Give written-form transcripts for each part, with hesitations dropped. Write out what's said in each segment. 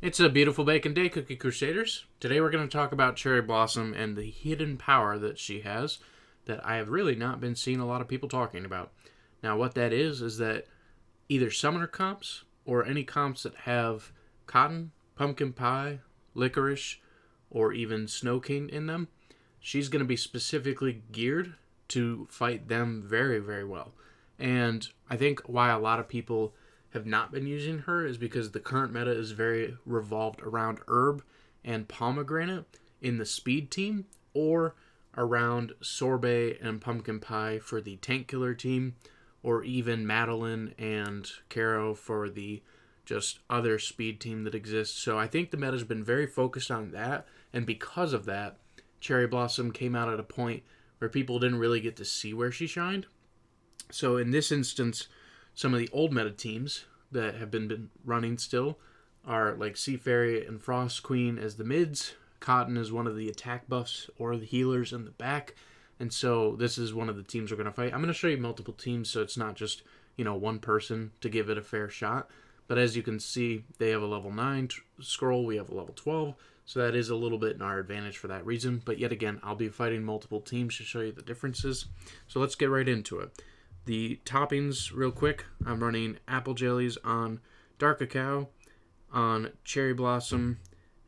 It's a beautiful bacon day, Cookie Crusaders. Today we're going to talk about Cherry Blossom and the hidden power that she has that I have really not been seeing a lot of people talking about. Now, what that is that either summoner comps or any comps that have cotton, pumpkin pie, licorice, or even snow king in them, she's going to be specifically geared to fight them very, very well. And I think why a lot of people have not been using her is because the current meta is very revolved around herb and pomegranate in the speed team, or around sorbet and pumpkin pie for the tank killer team, or even Madeline and Caro for the just other speed team that exists. So I think the meta's been very focused on that, and because of that, Cherry Blossom came out at a point where people didn't really get to see where she shined. So in this instance, some of the old meta teams that have been running still are like Sea Fairy and Frost Queen as the mids. Cotton is one of the attack buffs or the healers in the back. And so this is one of the teams we're going to fight. I'm going to show you multiple teams so it's not just, one person to give it a fair shot. But as you can see, they have a level 9 scroll. We have a level 12. So that is a little bit in our advantage for that reason. But yet again, I'll be fighting multiple teams to show you the differences. So let's get right into it. The toppings, real quick, I'm running apple jellies on dark cacao, on cherry blossom,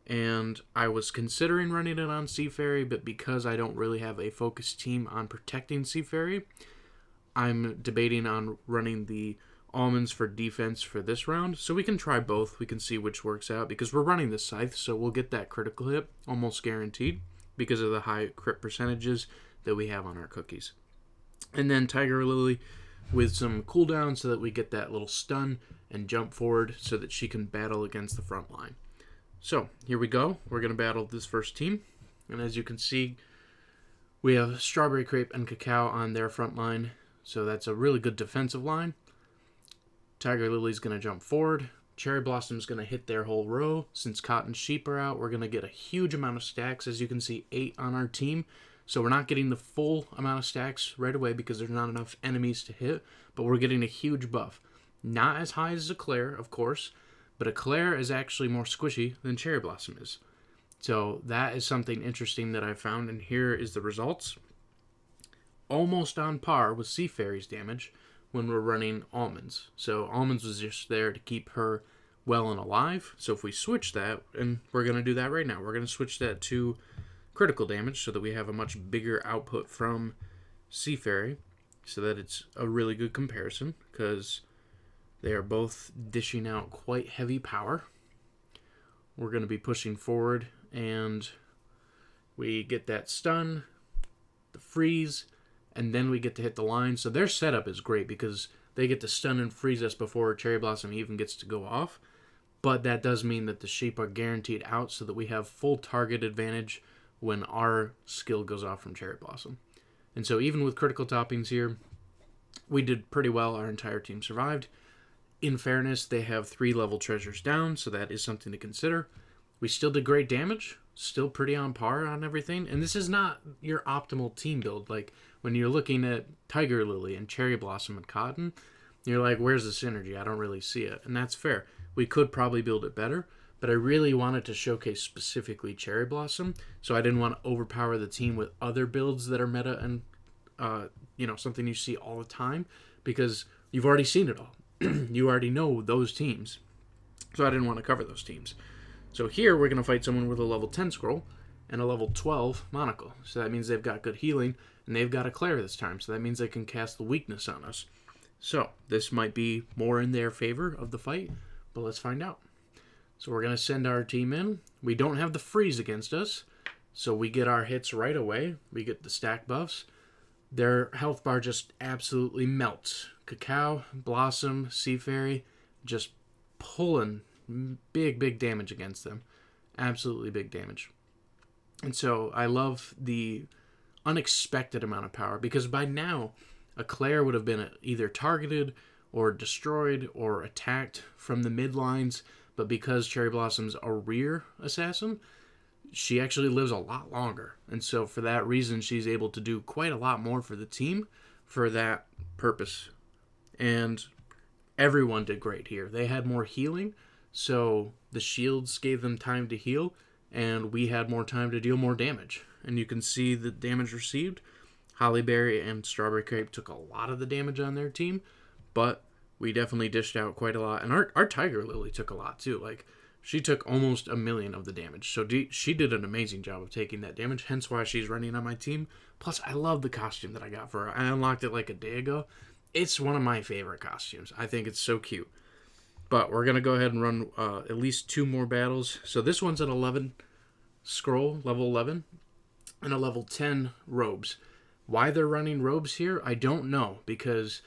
and I was considering running it on Sea Fairy, but because I don't really have a focused team on protecting Sea Fairy, I'm debating on running the almonds for defense for this round. So we can try both. We can see which works out because we're running the scythe, so we'll get that critical hit almost guaranteed because of the high crit percentages that we have on our cookies. And then Tiger Lily with some cooldown so that we get that little stun and jump forward so that she can battle against the front line. So here we go. We're going to battle this first team. And as you can see, we have Strawberry Crepe and Cacao on their front line. So that's a really good defensive line. Tiger Lily's going to jump forward. Cherry Blossom's going to hit their whole row. Since Cotton Sheep are out, we're going to get a huge amount of stacks. As you can see, 8 on our team. So we're not getting the full amount of stacks right away because there's not enough enemies to hit, but we're getting a huge buff. Not as high as Eclair, of course, but Eclair is actually more squishy than Cherry Blossom is. So that is something interesting that I found, and here is the results. Almost on par with Sea Fairy's damage when we're running Almonds. So Almonds was just there to keep her well and alive. So if we switch that, and we're going to do that right now, we're going to switch that to critical damage so that we have a much bigger output from Sea Fairy so that it's a really good comparison because they are both dishing out quite heavy power. We're going to be pushing forward and we get that stun, the freeze, and then we get to hit the line. So their setup is great because they get to stun and freeze us before Cherry Blossom even gets to go off. But that does mean that the sheep are guaranteed out so that we have full target advantage when our skill goes off from Cherry Blossom. And so even with critical toppings here, we did pretty well. Our entire team survived. In fairness, they have 3 level treasures down, so that is something to consider. We still did great damage, still pretty on par on everything. And this is not your optimal team build. Like when you're looking at Tiger Lily and Cherry Blossom and Cotton, you're like, where's the synergy? I don't really see it. And that's fair. We could probably build it better. But I really wanted to showcase specifically Cherry Blossom, so I didn't want to overpower the team with other builds that are meta and, something you see all the time, because you've already seen it all. You already know those teams, so I didn't want to cover those teams. So here we're going to fight someone with a level 10 scroll and a level 12 monocle. So that means they've got good healing, and they've got Eclair this time, so that means they can cast the weakness on us. So this might be more in their favor of the fight, but let's find out. So we're going to send our team in. We don't have the freeze against us, so we get our hits right away. We get the stack buffs. Their health bar just absolutely melts. Cacao, Blossom, Sea Fairy, just pulling big damage against them. Absolutely big damage. And so I love the unexpected amount of power because by now, Eclair would have been either targeted or destroyed or attacked from the mid lines. But because Cherry Blossom's a rear assassin, she actually lives a lot longer. And so for that reason, she's able to do quite a lot more for the team for that purpose. And everyone did great here. They had more healing, So the shields gave them time to heal, and we had more time to deal more damage. And you can see the damage received. Hollyberry and Strawberry Crepe took a lot of the damage on their team, but we definitely dished out quite a lot. And our Tiger Lily took a lot too. Like, she took almost 1,000,000 of the damage. So she did an amazing job of taking that damage, hence why she's running on my team. Plus, I love the costume that I got for her. I unlocked it like a day ago. It's one of my favorite costumes. I think it's so cute. But we're going to go ahead and run at least 2 more battles. So this one's an 11 scroll, level 11, and a level 10 robes. Why they're running robes here, I don't know, because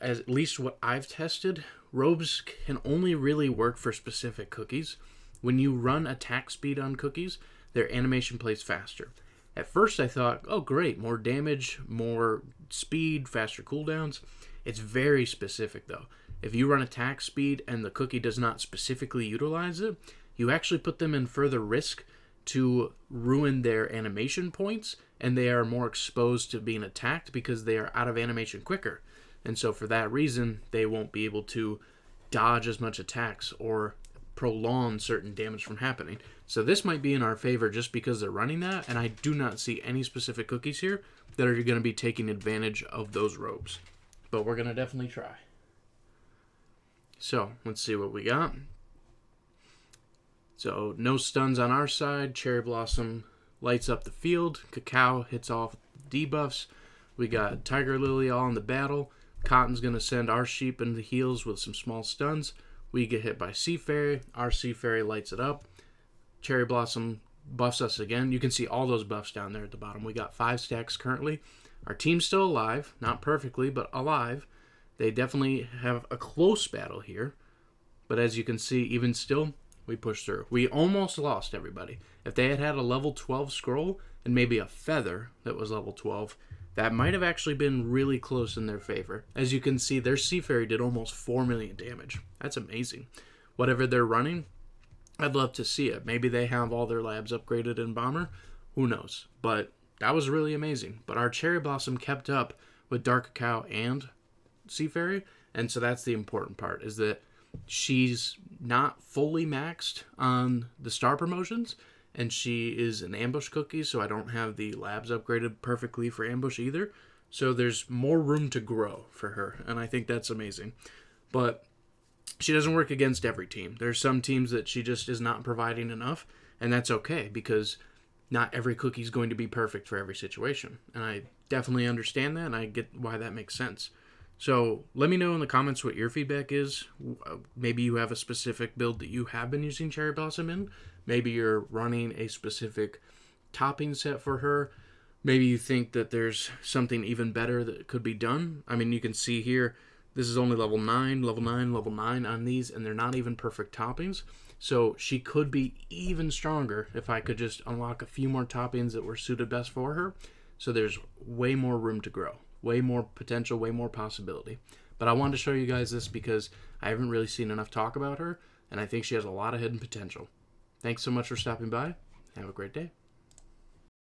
at least what I've tested, robes can only really work for specific cookies. When you run attack speed on cookies, their animation plays faster. At first I thought, oh great, more damage, more speed, faster cooldowns. It's very specific though. If you run attack speed and the cookie does not specifically utilize it, you actually put them in further risk to ruin their animation points, and they are more exposed to being attacked because they are out of animation quicker. And so for that reason, they won't be able to dodge as much attacks or prolong certain damage from happening. So this might be in our favor just because they're running that, and I do not see any specific cookies here that are going to be taking advantage of those robes. But we're going to definitely try. So let's see what we got. So no stuns on our side. Cherry Blossom lights up the field. Cacao hits off debuffs. We got Tiger Lily all in the battle. Cotton's going to send our sheep into the heals with some small stuns. We get hit by Sea Fairy. Our Sea Fairy lights it up. Cherry Blossom buffs us again. You can see all those buffs down there at the bottom. We got 5 stacks currently. Our team's still alive. Not perfectly, but alive. They definitely have a close battle here. But as you can see, even still, we pushed through. We almost lost everybody. If they had had a level 12 scroll and maybe a feather that was level 12, that might have actually been really close in their favor. As you can see, their Sea Fairy did almost 4 million damage. That's amazing. Whatever they're running, I'd love to see it. Maybe they have all their labs upgraded in Bomber. Who knows? But that was really amazing. But our Cherry Blossom kept up with Dark Cacao and Sea Fairy. And so that's the important part, is that she's not fully maxed on the star promotions, and she is an ambush cookie, so I don't have the labs upgraded perfectly for ambush either. So there's more room to grow for her, and I think that's amazing. But she doesn't work against every team. There's some teams that she just is not providing enough, and that's okay, because not every cookie is going to be perfect for every situation. And I definitely understand that, and I get why that makes sense. So let me know in the comments what your feedback is. Maybe you have a specific build that you have been using Cherry Blossom in. Maybe you're running a specific topping set for her. Maybe you think that there's something even better that could be done. I mean, you can see here, this is only level 9, level 9, level 9 on these, and they're not even perfect toppings. So she could be even stronger if I could just unlock a few more toppings that were suited best for her. So there's way more room to grow. Way more potential, way more possibility. But I wanted to show you guys this because I haven't really seen enough talk about her, and I think she has a lot of hidden potential. Thanks so much for stopping by. Have a great day.